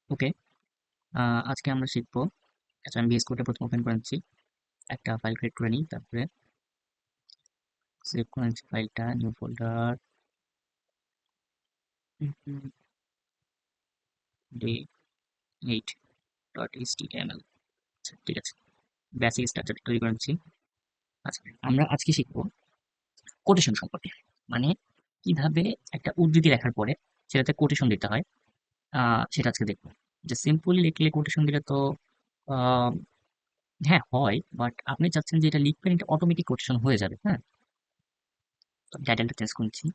ওকে। আজকে আমরা শিখবো। আচ্ছা, আমি VS কোডটা প্রথমে ওপেন করে নিচ্ছি। একটা ফাইল ক্রিয়েট করে নিই, তারপরে সেভ করে নিচ্ছি ফাইলটা, নিউ ফোল্ডার d8.html। আচ্ছা, ঠিক আছে, বেসিক স্ট্রাকচার তৈরি করে নিচ্ছি। আচ্ছা, আমরা আজকে শিখবো কোটেশন সম্পর্কে, মানে কিভাবে একটা উদ্ধৃতি লেখার পরে সেটাতে কোটেশন দিতে হয়। সেটা আজকে দেখবো। যে সিম্পলি লিখলে কোটেশন দিলে তো আহ, হ্যাঁ হয়, বাট আপনি চাচ্ছেন যে এটা লিখবেন, এটা অটোমেটিক কোটেশন হয়ে যাবে। হ্যাঁ, তো টাইটেলটা চেঞ্জ করছি।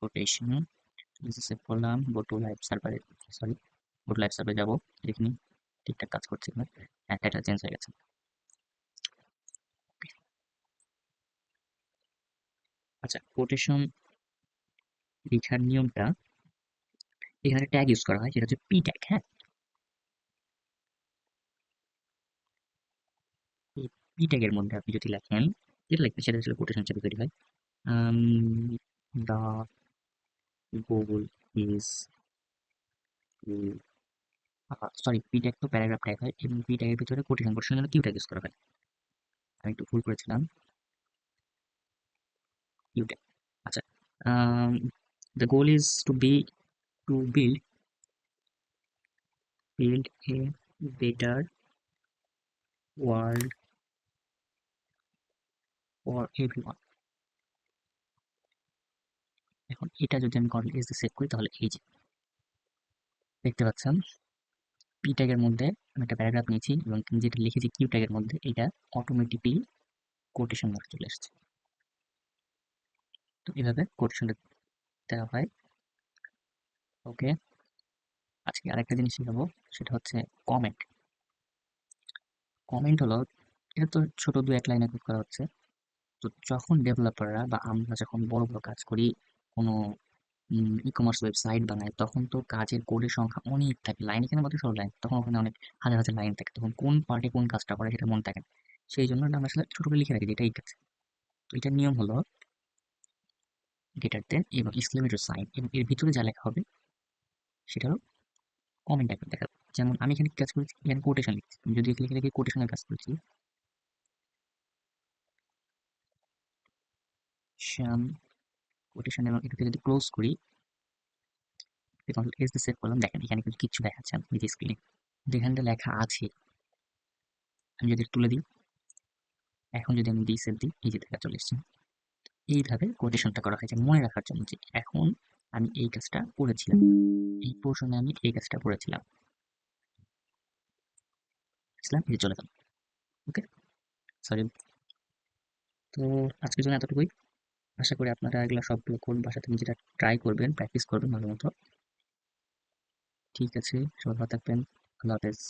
কোটেশন সেভ করলাম, গো টু লাইভ সার্ভারে, সরি, গো টু লাইভ সার্ভারে যাবো, দেখি ঠিকঠাক কাজ করছে কিনা। হ্যাঁ, টাইটেল চেঞ্জ হয়ে গেছে। আচ্ছা, কোটেশন লেখার নিয়মটা, এখানে ট্যাগ ইউজ করা হয়, সেটা হচ্ছে পি ট্যাগ। হ্যাঁ, এই পি ট্যাগের মধ্যে আপনি যদি লেখেন, যেটা লিখবেন সেটা আসলে কোটেশন হিসেবে তৈরি হয়। The Google is, sorry, P tag তো প্যারাগ্রাফ ট্যাগ হয়, এবং পি ট্যাগের ভিতরে কোটেশন কোটেশনের জন্য কিউ ট্যাগ ইউজ করা হয়। আমি একটু ভুল করেছিলাম, কিউ ট্যাগ। আচ্ছা, the goal is to build a better world for everyone। এখন এটা যদি আমি কন্ট্রোল এস দিয়ে সেভ করি, তাহলে এই যে দেখতে পাচ্ছেন, পি ট্যাগের মধ্যে আমি একটা প্যারাগ্রাফ নিয়েছি, এবং আমি যেটা লিখেছি কিউ ট্যাগের মধ্যে, এটা অটোমেটিকলি কোটেশন মার্ক চলে আসছে। তো এভাবে কোটেশনটা দেওয়া হয়। ওকে, আজকে আরেকটা জিনিস শিখাবো, সেটা হচ্ছে কমেন্ট। কমেন্ট হলো, এটা তো ছোট দু এক লাইনে কোড করা হচ্ছে। তো যখন ডেভেলপাররা বা আমরা যখন বড় বড় কাজ করি, কোনো ই-কমার্স ওয়েবসাইট বানাই, তখন তো কাজের কোডের সংখ্যা অনেক থাকে। লাইন এখানে মাত্র ১৬ লাইন। তখন ওখানে অনেক হাজার, হাজার লাইন থাকে। তখন কোন পার্টে কোন কাজটা করে সেটা মনে থাকে না। সেইজন্য আমরা আসলে ছোট করে লিখে রাখি যে এটা এই কাজ। তো এটার নিয়ম হলো গ্রেটার দেন এবং এক্সক্লেমেটর সাইন, এবং এর ভিতরে যা লেখা হবে সেটা হলো কমেন্ট টাইপের দেখাবে। যেমন আমি এখানে কি কাজ করেছি? এখানে কোটেশন লিখছি। আমি যদি এখানে লিখে কোটেশনের কাজ করেছি, শাম কোটেশন, এবং এটাকে যদি ক্লোজ করি, কন্ট্রোল এস দিয়ে সেভ করলাম, দেখেন এখানে কিন্তু কিচ্ছু দেখাচ্ছে না নিজে স্ক্রিনে। যেখানটা লেখা আছে, আমি যদি তুলে দিই, এখন যদি আমি সেভ দিই, এই যে দেখা চলে এসেছে। এইভাবে কোটেশনটা করা হয় যে মনে রাখার জন্য, যে এখন আমি এই কাজটা করেছিলাম, এই পোর্শনে আমি এই কাজটা করেছিলাম, বুঝলাম, এই যে চলে গেল। ওকে, সরি। তো আজকের জন্য এতটুকুই। আশা করি আপনারা এগুলো সবগুলো কোড বাসাতে নিজেরা ট্রাই করবেন, প্র্যাকটিস করবেন ভালো মতো। ঠিক আছে, সবাই ভালো থাকবেন। আল্লাহ হাফেজ।